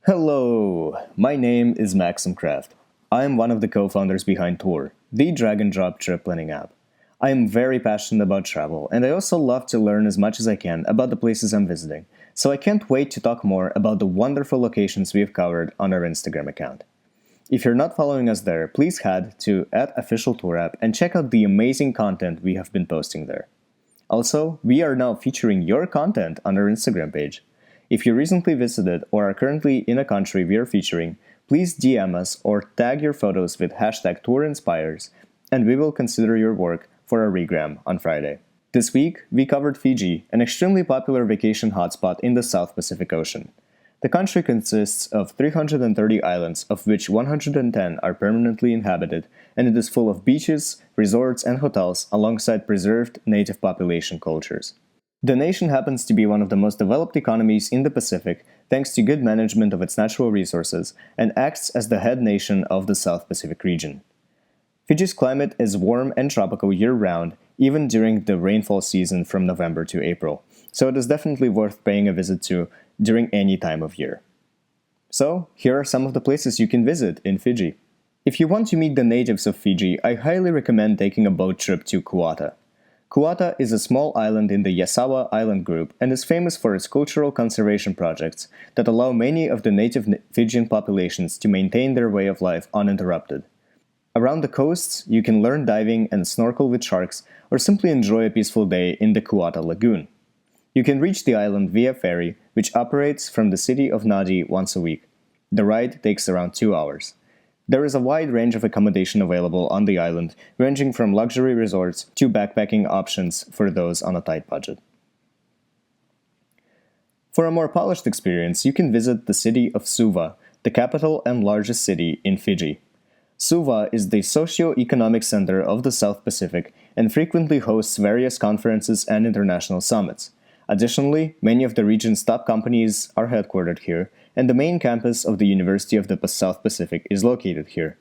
Hello, my name is Maxim Craft. I am one of the co-founders behind Tour, the drag-and-drop trip planning app. I am very passionate about travel, and I also love to learn as much as I can about the places I'm visiting, so I can't wait to talk more about the wonderful locations we've covered on our Instagram account. If you're not following us there, please head to @officialtourapp and check out the amazing content we have been posting there. Also, we are now featuring your content on our Instagram page. If you recently visited or are currently in a country we are featuring, please DM us or tag your photos with #TourInspires, and we will consider your work for a regram on Friday. This week, we covered Fiji, an extremely popular vacation hotspot in the South Pacific Ocean. The country consists of 330 islands, of which 110 are permanently inhabited, and it is full of beaches, resorts, and hotels alongside preserved native population cultures. The nation happens to be one of the most developed economies in the Pacific thanks to good management of its natural resources and acts as the head nation of the South Pacific region. Fiji's climate is warm and tropical year-round, even during the rainfall season from November to April, so it is definitely worth paying a visit to during any time of year. So, here are some of the places you can visit in Fiji. If you want to meet the natives of Fiji, I highly recommend taking a boat trip to Kauai. Kauai is a small island in the Yasawa Island group and is famous for its cultural conservation projects that allow many of the native Fijian populations to maintain their way of life uninterrupted. Around the coasts, you can learn diving and snorkel with sharks or simply enjoy a peaceful day in the Kauai Lagoon. You can reach the island via ferry, which operates from the city of Nadi once a week. The ride takes around 2 hours. There is a wide range of accommodation available on the island, ranging from luxury resorts to backpacking options for those on a tight budget. For a more polished experience, you can visit the city of Suva, the capital and largest city in Fiji. Suva is the socioeconomic center of the South Pacific and frequently hosts various conferences and international summits. Additionally, many of the region's top companies are headquartered here, and the main campus of the University of the South Pacific is located here.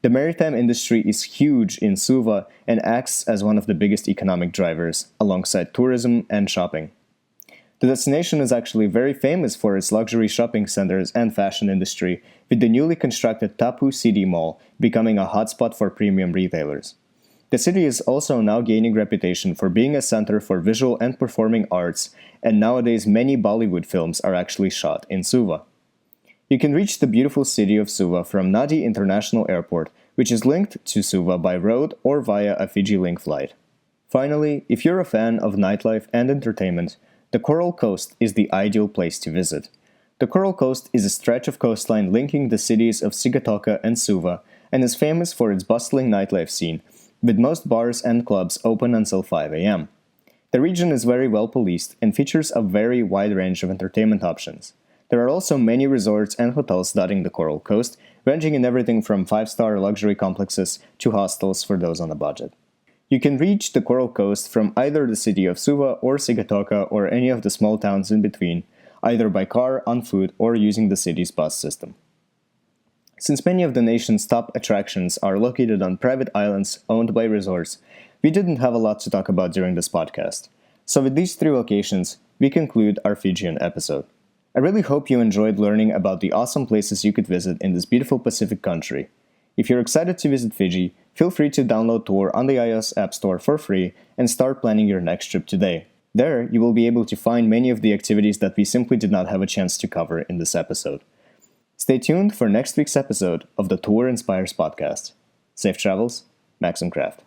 The maritime industry is huge in Suva and acts as one of the biggest economic drivers, alongside tourism and shopping. The destination is actually very famous for its luxury shopping centers and fashion industry, with the newly constructed Tapu City Mall becoming a hotspot for premium retailers. The city is also now gaining reputation for being a center for visual and performing arts, and nowadays many Bollywood films are actually shot in Suva. You can reach the beautiful city of Suva from Nadi International Airport, which is linked to Suva by road or via a Fiji Link flight. Finally, if you're a fan of nightlife and entertainment, the Coral Coast is the ideal place to visit. The Coral Coast is a stretch of coastline linking the cities of Sigatoka and Suva, and is famous for its bustling nightlife scene, with most bars and clubs open until 5 a.m. The region is very well policed and features a very wide range of entertainment options. There are also many resorts and hotels dotting the Coral Coast, ranging in everything from 5-star luxury complexes to hostels for those on a budget. You can reach the Coral Coast from either the city of Suva or Sigatoka or any of the small towns in between, either by car, on foot, or using the city's bus system. Since many of the nation's top attractions are located on private islands owned by resorts, we didn't have a lot to talk about during this podcast. So with these 3 locations, we conclude our Fijian episode. I really hope you enjoyed learning about the awesome places you could visit in this beautiful Pacific country. If you're excited to visit Fiji, feel free to download Tour on the iOS App Store for free and start planning your next trip today. There, you will be able to find many of the activities that we simply did not have a chance to cover in this episode. Stay tuned for next week's episode of the Tour Inspires podcast. Safe travels, Maxim Craft.